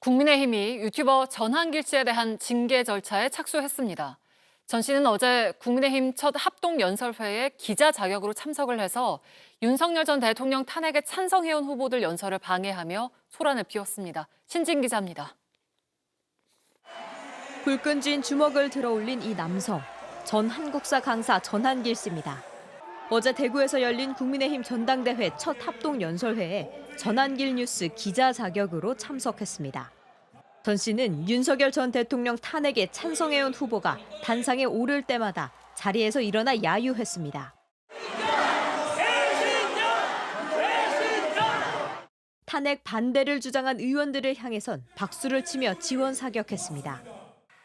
국민의힘이 유튜버 전한길 씨에 대한 징계 절차에 착수했습니다. 전 씨는 어제 국민의힘 첫 합동연설회에 기자 자격으로 참석을 해서 윤석열 전 대통령 탄핵에 찬성해온 후보들 연설을 방해하며 소란을 피웠습니다. 신진 기자입니다. 불끈 쥔 주먹을 들어올린 이 남성, 전 한국사 강사 전한길 씨입니다. 어제 대구에서 열린 국민의힘 전당대회 첫 합동연설회에 전한길 뉴스 기자 자격으로 참석했습니다. 전 씨는 윤석열 전 대통령 탄핵에 찬성해온 후보가 단상에 오를 때마다 자리에서 일어나 야유했습니다. 탄핵 반대를 주장한 의원들을 향해선 박수를 치며 지원 사격했습니다.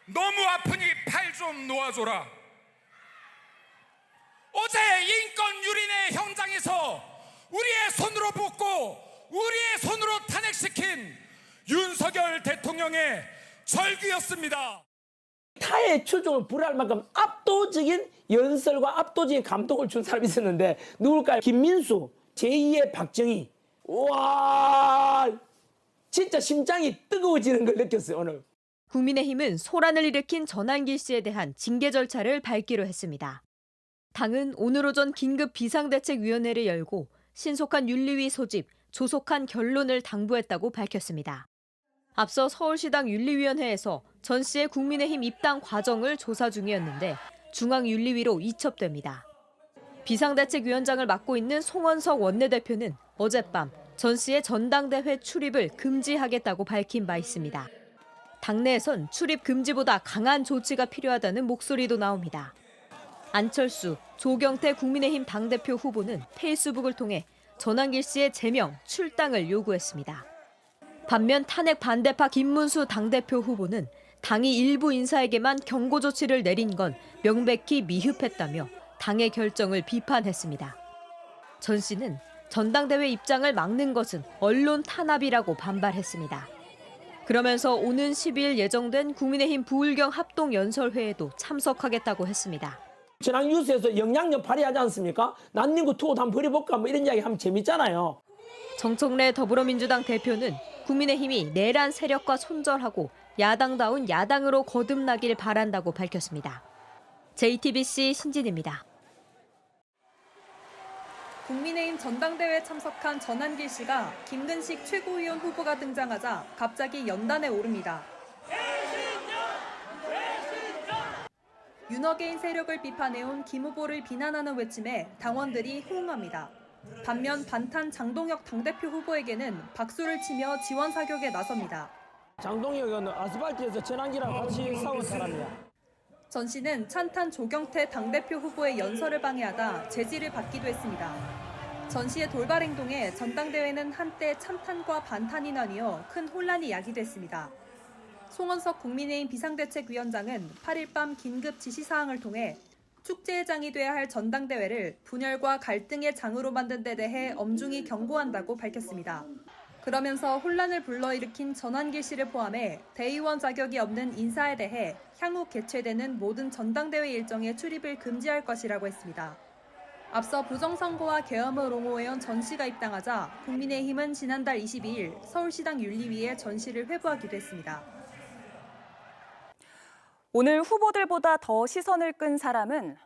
너무 아프니 팔 좀 놓아줘라. 어제 인권유린의 현장에서 우리의 손으로 뽑고 우리의 손으로 탄핵시킨 윤석열 대통령의 절규였습니다. 타의 추종을 불허할 만큼 압도적인 연설과 압도적인 감동을 준 사람이 있었는데 누굴까요? 김민수, 제2의 박정희. 와, 진짜 심장이 뜨거워지는 걸 느꼈어요, 오늘. 국민의힘은 소란을 일으킨 전한길 씨에 대한 징계 절차를 밟기로 했습니다. 당은 오늘 오전 긴급 비상대책위원회를 열고 신속한 윤리위 소집, 조속한 결론을 당부했다고 밝혔습니다. 앞서 서울시당 윤리위원회에서 전 씨의 국민의힘 입당 과정을 조사 중이었는데 중앙윤리위로 이첩됩니다. 비상대책위원장을 맡고 있는 송원석 원내대표는 어젯밤 전 씨의 전당대회 출입을 금지하겠다고 밝힌 바 있습니다. 당내에선 출입 금지보다 강한 조치가 필요하다는 목소리도 나옵니다. 안철수, 조경태 국민의힘 당대표 후보는 페이스북을 통해 전한길 씨의 제명, 출당을 요구했습니다. 반면 탄핵 반대파 김문수 당대표 후보는 당이 일부 인사에게만 경고 조치를 내린 건 명백히 미흡했다며 당의 결정을 비판했습니다. 전 씨는 전당대회 입장을 막는 것은 언론 탄압이라고 반발했습니다. 그러면서 오는 10일 예정된 국민의힘 부울경 합동연설회에도 참석하겠다고 했습니다. 지난 뉴스에서 영향력 발휘하지 않습니까? 난닝구 투어도 한번 벌여볼까 뭐 이런 이야기 하면 재밌잖아요. 정청래 더불어민주당 대표는 국민의힘이 내란 세력과 손절하고 야당다운 야당으로 거듭나길 바란다고 밝혔습니다. JTBC 신진입니다. 국민의힘 전당대회에 참석한 전한길 씨가 김근식 최고위원 후보가 등장하자 갑자기 연단에 오릅니다. 윤어게인 세력을 비판해온 김 후보를 비난하는 외침에 당원들이 호응합니다. 반면 반탄 장동혁 당대표 후보에게는 박수를 치며 지원 사격에 나섭니다. 장동혁은 아스팔트에서 전한길하고 같이 싸운 사람이야. 전 씨는 찬탄 조경태 당대표 후보의 연설을 방해하다 제지를 받기도 했습니다. 전 씨의 돌발 행동에 전당대회는 한때 찬탄과 반탄이 나뉘어 큰 혼란이 야기됐습니다. 송원석 국민의힘 비상대책위원장은 8일 밤 긴급 지시사항을 통해 축제의 장이 돼야 할 전당대회를 분열과 갈등의 장으로 만든 데 대해 엄중히 경고한다고 밝혔습니다. 그러면서 혼란을 불러일으킨 전한길 씨를 포함해 대의원 자격이 없는 인사에 대해 향후 개최되는 모든 전당대회 일정에 출입을 금지할 것이라고 했습니다. 앞서 부정선거와 계엄을 옹호해온 전 씨가 입당하자 국민의힘은 지난달 22일 서울시당 윤리위에 전 씨를 회부하기도 했습니다. 오늘 후보들보다 더 시선을 끈 사람은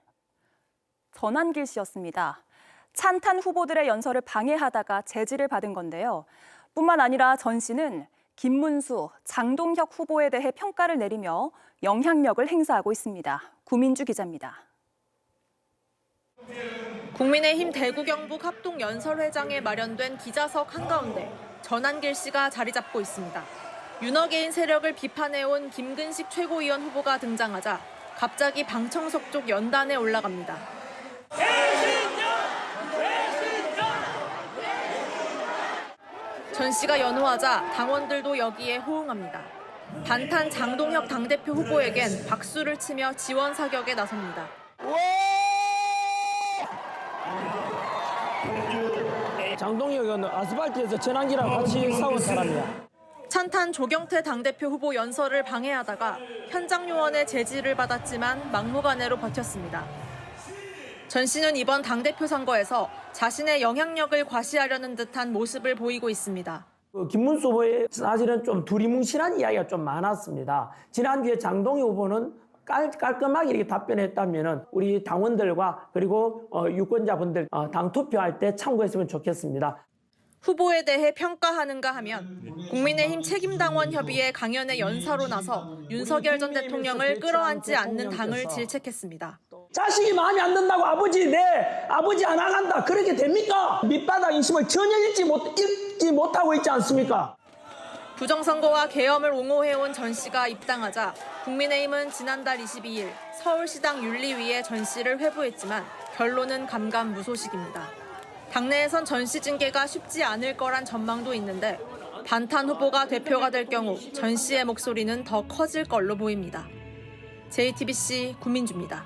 전한길 씨였습니다. 찬탄 후보들의 연설을 방해하다가 제지를 받은 건데요. 뿐만 아니라 전 씨는 김문수, 장동혁 후보에 대해 평가를 내리며 영향력을 행사하고 있습니다. 구민주 기자입니다. 국민의힘 대구 경북 합동연설회장에 마련된 기자석 한가운데 전한길 씨가 자리 잡고 있습니다. 윤어게인 세력을 비판해온 김근식 최고위원 후보가 등장하자 갑자기 방청석 쪽 연단에 올라갑니다. 전 씨가 연호하자 당원들도 여기에 호응합니다. 반탄 장동혁 당대표 후보에겐 박수를 치며 지원 사격에 나섭니다. 장동혁은 아스팔트에서 전한길하고 같이 싸운 사람이야. 찬탄 조경태 당대표 후보 연설을 방해하다가 현장 요원의 제지를 받았지만 막무가내로 버텼습니다. 전 씨는 이번 당대표 선거에서 자신의 영향력을 과시하려는 듯한 모습을 보이고 있습니다. 김문수 후보의 사실은 좀 두리뭉실한 이야기가 좀 많았습니다. 지난주에 장동희 후보는 깔끔하게 이렇게 답변했다면은 우리 당원들과 그리고 유권자분들 당 투표할 때 참고했으면 좋겠습니다. 후보에 대해 평가하는가 하면 국민의힘 책임당원 협의회 강연의 연사로 나서 윤석열 전 대통령을 끌어안지 않는 당을 질책했습니다. 자식이 마음에 안 든다고 아버지 안 나간다 그렇게 됩니까? 밑바닥 인심을 전혀 읽지 못하고 있지 않습니까? 부정선거와 계엄을 옹호해온 전 씨가 입당하자 국민의힘은 지난달 22일 서울시당 윤리위에 전 씨를 회부했지만 결론은 감감무소식입니다. 당내에선 전 씨 징계가 쉽지 않을 거란 전망도 있는데 반탄 후보가 대표가 될 경우 전 씨의 목소리는 더 커질 걸로 보입니다. JTBC 구민주입니다.